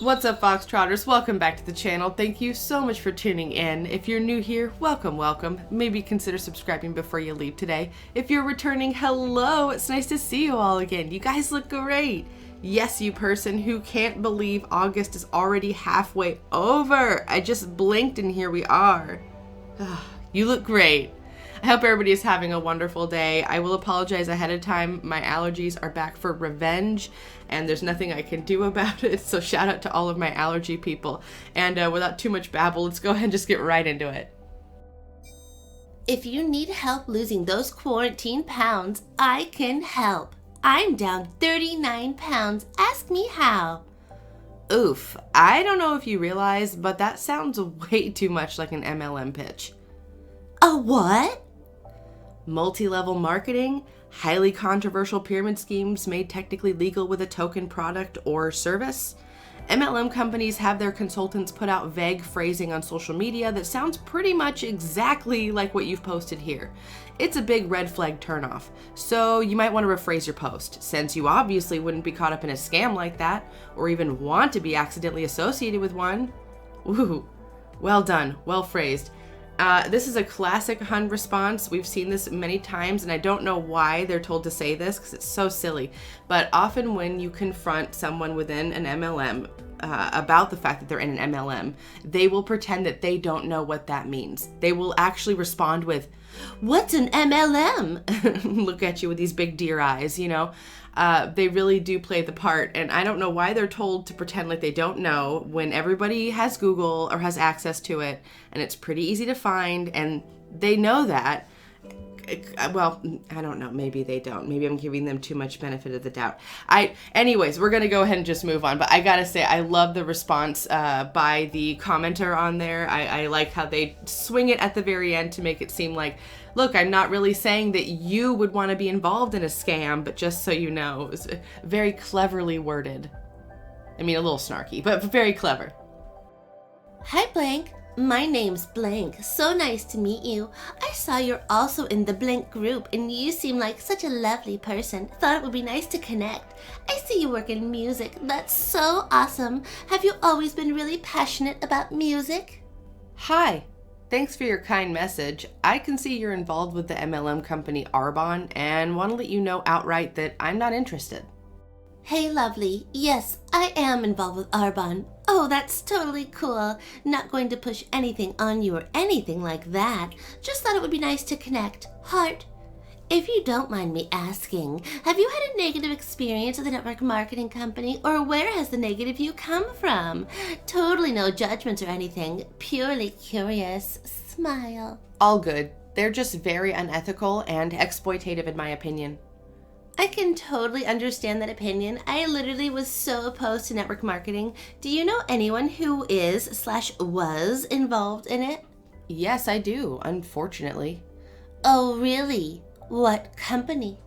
What's up, Foxtrotters? Welcome back to the channel. Thank you so much for tuning in. If you're new here, welcome. Maybe consider subscribing before you leave today. If you're returning, hello. It's nice to see you all again. You guys look great. Yes, you person who can't believe August is already halfway over. I just blinked and here we are. You look great. I hope everybody is having a wonderful day. I will apologize ahead of time. My allergies are back for revenge and there's nothing I can do about it. So shout out to all of my allergy people. And without too much babble, let's go ahead and just get right into it. If you need help losing those quarantine pounds, I can help. I'm down 39 pounds. Ask me how. Oof. I don't know if you realize, but that sounds way too much like an MLM pitch. A what? Multi-level marketing, highly controversial pyramid schemes made technically legal with a token product or service. MLM companies have their consultants put out vague phrasing on social media that sounds pretty much exactly like what you've posted here. It's a big red flag turnoff, so you might want to rephrase your post, since you obviously wouldn't be caught up in a scam like that, or even want to be accidentally associated with one. Ooh, well done, well phrased. This is a classic Hun response. We've seen this many times, and I don't know why they're told to say this because it's so silly. But often when you confront someone within an MLM about the fact that they're in an MLM, they will pretend that they don't know what that means. They will actually respond with, "What's an MLM?" Look at you with these big deer eyes, you know. They really do play the part, and I don't know why they're told to pretend like they don't know when everybody has Google or has access to it, and it's pretty easy to find, and they know that. Well, I don't know. Maybe they don't. Maybe I'm giving them too much benefit of the doubt. Anyways, we're going to go ahead and just move on. But I got to say, I love the response by the commenter on there. I like how they swing it at the very end to make it seem like, look, I'm not really saying that you would want to be involved in a scam, but just so you know, it was very cleverly worded. I mean, a little snarky, but very clever. Hi, Blank. My name's Blank. So nice to meet you. I saw you're also in the Blank group and you seem like such a lovely person. Thought it would be nice to connect. I see you work in music. That's so awesome. Have you always been really passionate about music? Hi. Thanks for your kind message. I can see you're involved with the MLM company Arbonne and want to let you know outright that I'm not interested. Hey, lovely. Yes, I am involved with Arbonne. Oh, that's totally cool. Not going to push anything on you or anything like that. Just thought it would be nice to connect. Heart. If you don't mind me asking, have you had a negative experience with a network marketing company, or where has the negative view come from? Totally no judgments or anything. Purely curious. Smile. All good. They're just very unethical and exploitative in my opinion. I can totally understand that opinion. I literally was so opposed to network marketing. Do you know anyone who is/was involved in it? Yes, I do, unfortunately. Oh, really? What company?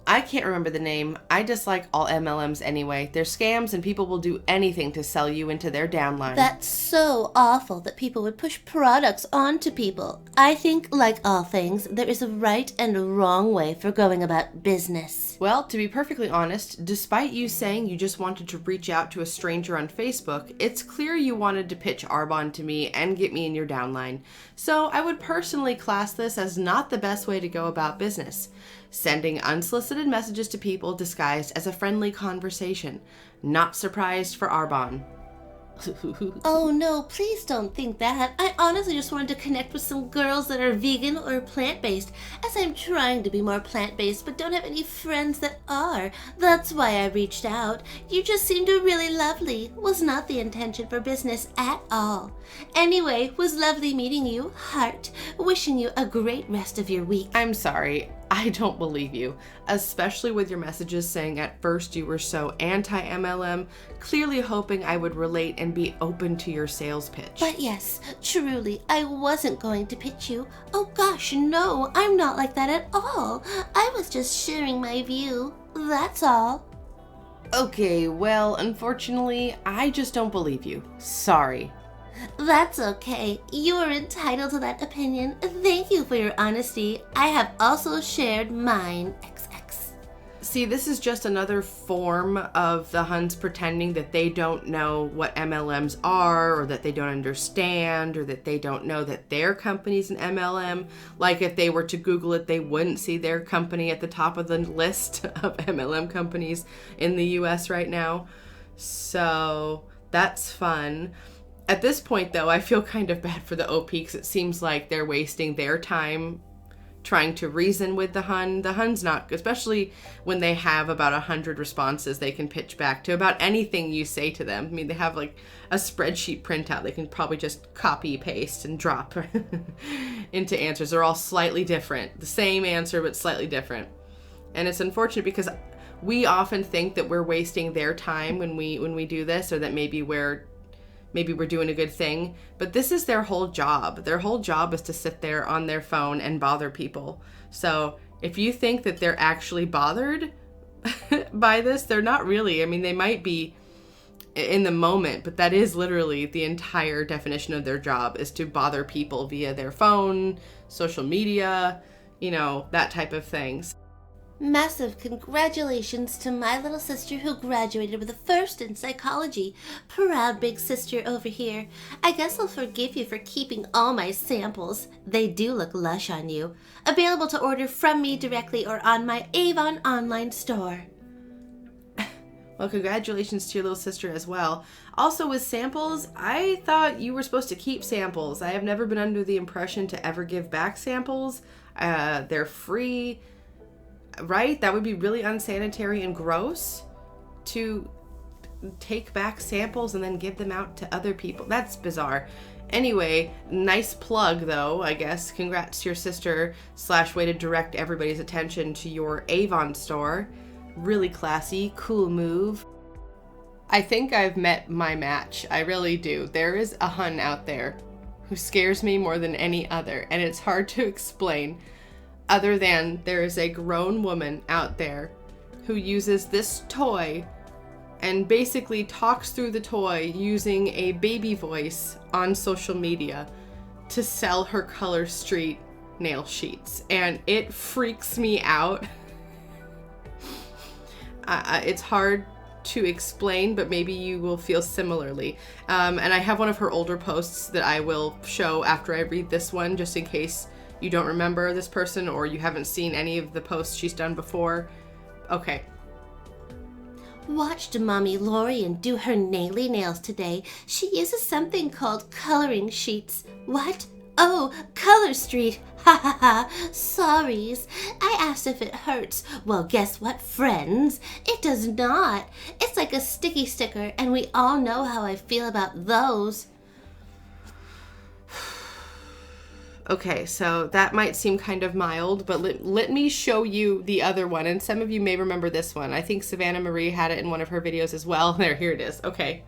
I can't remember the name. I dislike all MLMs anyway. They're scams and people will do anything to sell you into their downline. That's so awful that people would push products onto people. I think, like all things, there is a right and a wrong way for going about business. Well, to be perfectly honest, despite you saying you just wanted to reach out to a stranger on Facebook, it's clear you wanted to pitch Arbonne to me and get me in your downline. So I would personally class this as not the best way to go about business. Sending unsolicited messages to people disguised as a friendly conversation. Not surprised for Arbonne. Oh no, please don't think that. I honestly just wanted to connect with some girls that are vegan or plant-based, as I'm trying to be more plant-based but don't have any friends that are. That's why I reached out. You just seemed really lovely. Was not the intention for business at all. Anyway, was lovely meeting you, heart. Wishing you a great rest of your week. I'm sorry. I don't believe you, especially with your messages saying at first you were so anti-MLM, clearly hoping I would relate and be open to your sales pitch. But yes, truly, I wasn't going to pitch you. Oh gosh, no, I'm not like that at all. I was just sharing my view, that's all. Okay, well, unfortunately, I just don't believe you. Sorry. That's okay. You are entitled to that opinion. Thank you for your honesty. I have also shared mine, XX. See, this is just another form of the Huns pretending that they don't know what MLMs are, or that they don't understand, or that they don't know that their company's an MLM. Like if they were to Google it, they wouldn't see their company at the top of the list of MLM companies in the US right now. So that's fun. At this point, though, I feel kind of bad for the OP because it seems like they're wasting their time trying to reason with the Hun. The Hun's not, especially when they have about 100 responses they can pitch back to about anything you say to them. I mean, they have like a spreadsheet printout they can probably just copy, paste, and drop into answers. They're all slightly different. The same answer, but slightly different. And it's unfortunate because we often think that we're wasting their time when we do this, or that maybe we're doing a good thing, but this is their whole job. Their whole job is to sit there on their phone and bother people. So if you think that they're actually bothered by this, they're not really. I mean, they might be in the moment, but that is literally the entire definition of their job, is to bother people via their phone, social media, that type of things. Massive congratulations to my little sister who graduated with a first in psychology. Proud big sister over here. I guess I'll forgive you for keeping all my samples. They do look lush on you. Available to order from me directly or on my Avon online store. Well, congratulations to your little sister as well. Also with samples, I thought you were supposed to keep samples. I have never been under the impression to ever give back samples. They're free. Right? That would be really unsanitary and gross to take back samples and then give them out to other people. That's bizarre. Anyway, nice plug though, I guess. Congrats to your sister / way to direct everybody's attention to your Avon store. Really classy, cool move. I think I've met my match. I really do. There is a Hun out there who scares me more than any other, and it's hard to explain. Other than there is a grown woman out there who uses this toy and basically talks through the toy using a baby voice on social media to sell her Color Street nail sheets. And it freaks me out. It's hard to explain, but maybe you will feel similarly. And I have one of her older posts that I will show after I read this one, just in case you don't remember this person or you haven't seen any of the posts she's done before. Okay. Watched Mommy Lorian do her naily nails today. She uses something called coloring sheets. What? Oh, Color Street. Ha ha ha. Sorries. I asked if it hurts. Well, guess what, friends? It does not. It's like a sticky sticker, and we all know how I feel about those. Okay, so that might seem kind of mild, but let me show you the other one. And some of you may remember this one. I think Savannah Marie had it in one of her videos as well. Here it is. Okay.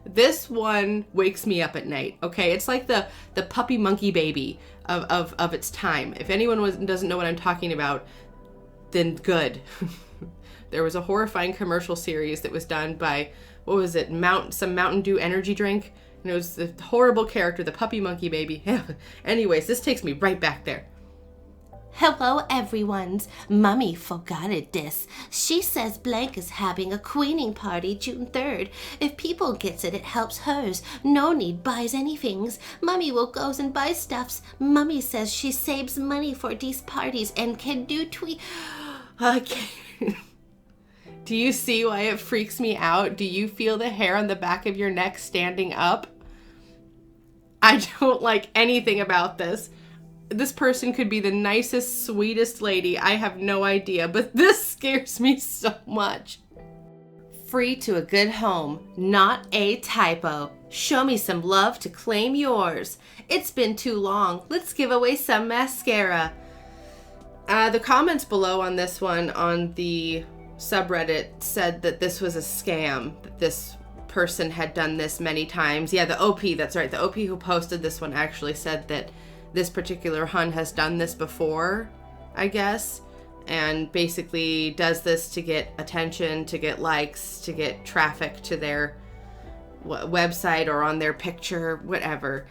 This one wakes me up at night. Okay. It's like the puppy monkey baby of its time. If anyone doesn't know what I'm talking about, then good. There was a horrifying commercial series that was done by, what was it? Some Mountain Dew energy drink. And it was the horrible character, the puppy monkey baby. Anyways, this takes me right back there. Hello, everyone's. Mummy forgot it, dis. She says Blank is having a queening party June 3rd. If people gets it, it helps hers. No need buys anythings. Mummy will goes and buy stuffs. Mummy says she saves money for these parties and can do Okay. Do you see why it freaks me out? Do you feel the hair on the back of your neck standing up? I don't like anything about this. This person could be the nicest, sweetest lady. I have no idea, but this scares me so much. Free to a good home, not a typo. Show me some love to claim yours. It's been too long. Let's give away some mascara. The comments below on this one on the subreddit said that this was a scam, that this person had done this many times. Yeah, the OP, that's right. The OP who posted this one actually said that this particular Hun has done this before, I guess, and basically does this to get attention, to get likes, to get traffic to their website or on their picture, whatever.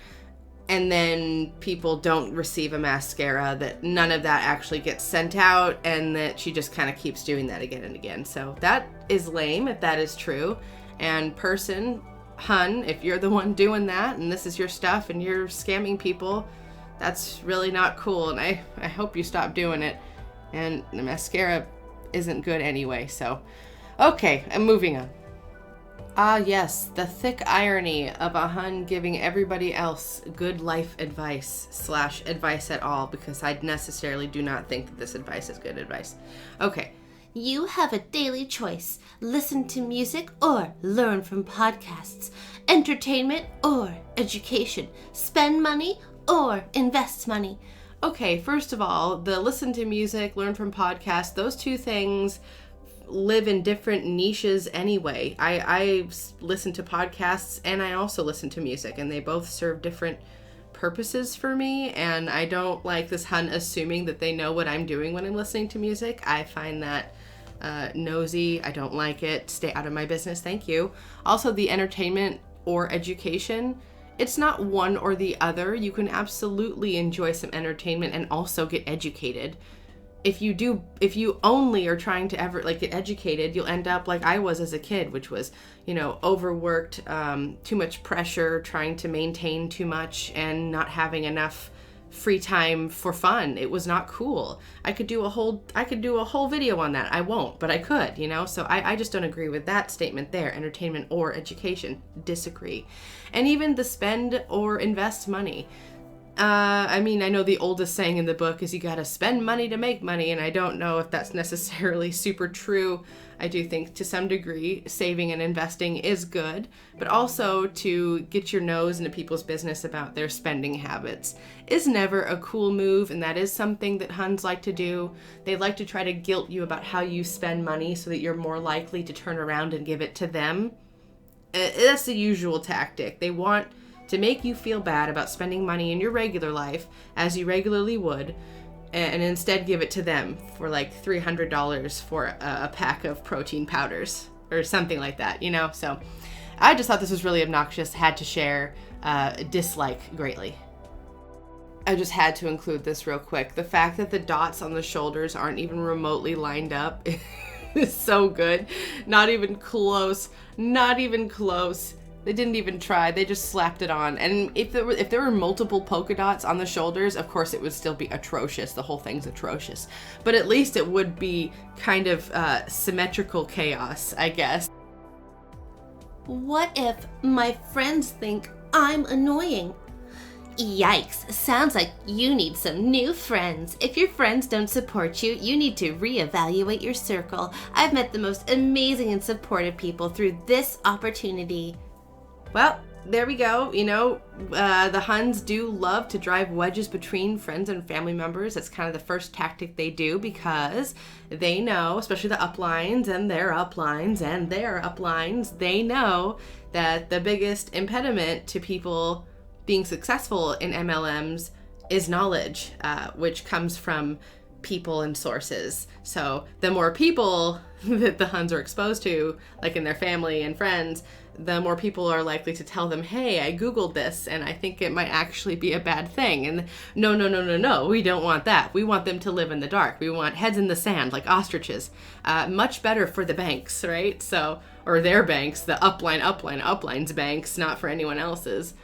and then people don't receive a mascara, that none of that actually gets sent out, and that she just kind of keeps doing that again and again. So that is lame if that is true. And person, hun, if you're the one doing that and this is your stuff and you're scamming people, that's really not cool, and I hope you stop doing it. And the mascara isn't good anyway, so okay, I'm moving on. Ah yes, the thick irony of a hun giving everybody else good life advice / advice at all, because I necessarily do not think that this advice is good advice. Okay. You have a daily choice. Listen to music or learn from podcasts. Entertainment or education. Spend money or invest money. Okay, first of all, the listen to music, learn from podcasts, those two things live in different niches anyway. I listen to podcasts and I also listen to music, and they both serve different purposes for me, and I don't like this hun assuming that they know what I'm doing when I'm listening to music. I find that nosy. I don't like it. Stay out of my business, thank you. Also, the entertainment or education, it's not one or the other. You can absolutely enjoy some entertainment and also get educated. If you only are trying to ever get educated, you'll end up like I was as a kid, which was, overworked, too much pressure, trying to maintain too much, and not having enough free time for fun. It was not cool. I could do a whole video on that. I won't, but I could, so I just don't agree with that statement there. Entertainment or education, disagree. And even the spend or invest money. I know the oldest saying in the book is you gotta spend money to make money, and I don't know if that's necessarily super true. I do think to some degree saving and investing is good, but also to get your nose into people's business about their spending habits is never a cool move, and that is something that huns like to do. They like to try to guilt you about how you spend money so that you're more likely to turn around and give it to them. That's the usual tactic. They want to make you feel bad about spending money in your regular life as you regularly would, and instead give it to them for like $300 for a pack of protein powders or something like that, So I just thought this was really obnoxious, had to share, dislike greatly. I just had to include this real quick. The fact that the dots on the shoulders aren't even remotely lined up is so good. Not even close. They didn't even try. They just slapped it on. And if there were multiple polka dots on the shoulders, of course it would still be atrocious. The whole thing's atrocious. But at least it would be kind of symmetrical chaos, I guess. What if my friends think I'm annoying? Yikes, sounds like you need some new friends. If your friends don't support you, you need to reevaluate your circle. I've met the most amazing and supportive people through this opportunity. Well, there we go. The huns do love to drive wedges between friends and family members. That's kind of the first tactic they do, because they know, especially the uplines and their uplines and their uplines, they know that the biggest impediment to people being successful in MLMs is knowledge, which comes from people and sources. So the more people that the huns are exposed to, like in their family and friends, the more people are likely to tell them, hey, I Googled this and I think it might actually be a bad thing. And no, we don't want that. We want them to live in the dark. We want heads in the sand like ostriches. Much better for the banks, right? So, or their banks, the upline's banks, not for anyone else's.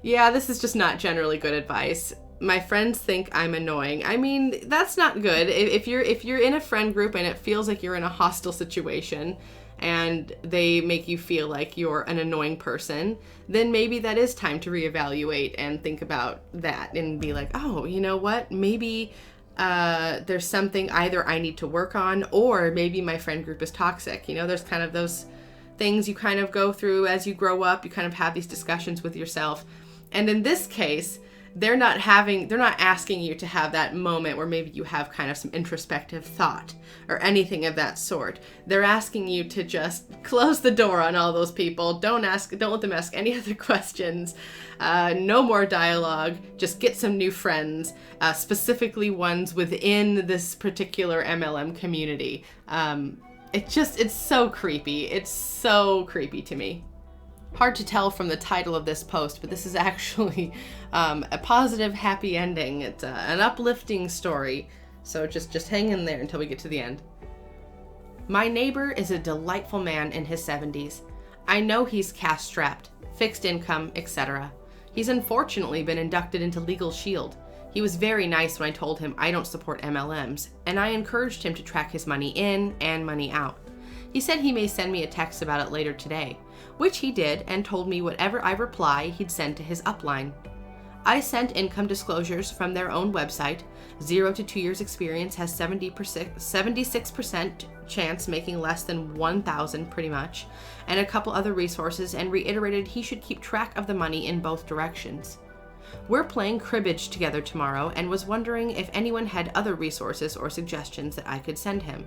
Yeah, this is just not generally good advice. My friends think I'm annoying. That's not good. If you're in a friend group and it feels like you're in a hostile situation and they make you feel like you're an annoying person, then maybe that is time to reevaluate and think about that and be like, oh, you know what? Maybe there's something either I need to work on, or maybe my friend group is toxic. There's kind of those things you kind of go through as you grow up. You kind of have these discussions with yourself. And in this case, they're not asking you to have that moment where maybe you have kind of some introspective thought or anything of that sort. They're asking you to just close the door on all those people. Don't let them ask any other questions. No more dialogue. Just get some new friends, specifically ones within this particular MLM community. It's so creepy. It's so creepy to me. Hard to tell from the title of this post, but this is actually a positive, happy ending. It's an uplifting story, so just hang in there until we get to the end. My neighbor is a delightful man in his 70s. I know he's cash-strapped, fixed income, etc. He's unfortunately been inducted into Legal Shield. He was very nice when I told him I don't support MLMs, and I encouraged him to track his money in and money out. He said he may send me a text about it later today, which he did, and told me whatever I reply he'd send to his upline. I sent income disclosures from their own website. 0 to 2 years experience has 76% chance making less than 1,000 pretty much, and a couple other resources, and reiterated he should keep track of the money in both directions. We're playing cribbage together tomorrow and was wondering if anyone had other resources or suggestions that I could send him.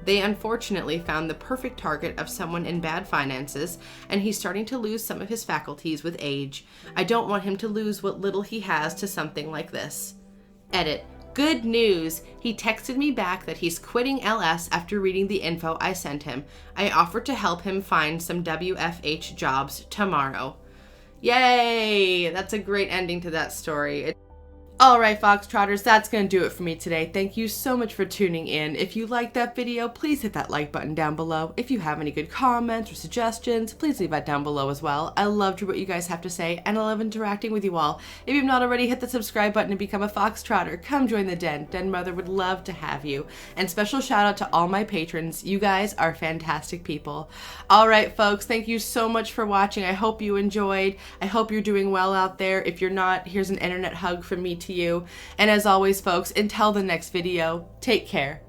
They unfortunately found the perfect target of someone in bad finances, and he's starting to lose some of his faculties with age. I don't want him to lose what little he has to something like this. Edit. Good news! He texted me back that he's quitting LS after reading the info I sent him. I offered to help him find some WFH jobs tomorrow. Yay! That's a great ending to that story. Alright, Foxtrotters, that's going to do it for me today. Thank you so much for tuning in. If you liked that video, please hit that like button down below. If you have any good comments or suggestions, please leave that down below as well. I love to hear what you guys have to say, and I love interacting with you all. If you've not already, hit the subscribe button to become a Foxtrotter. Come join the den. Den Mother would love to have you. And special shout out to all my patrons. You guys are fantastic people. Alright, folks, thank you so much for watching. I hope you enjoyed. I hope you're doing well out there. If you're not, here's an internet hug from me to you. And as always, folks, until the next video, take care.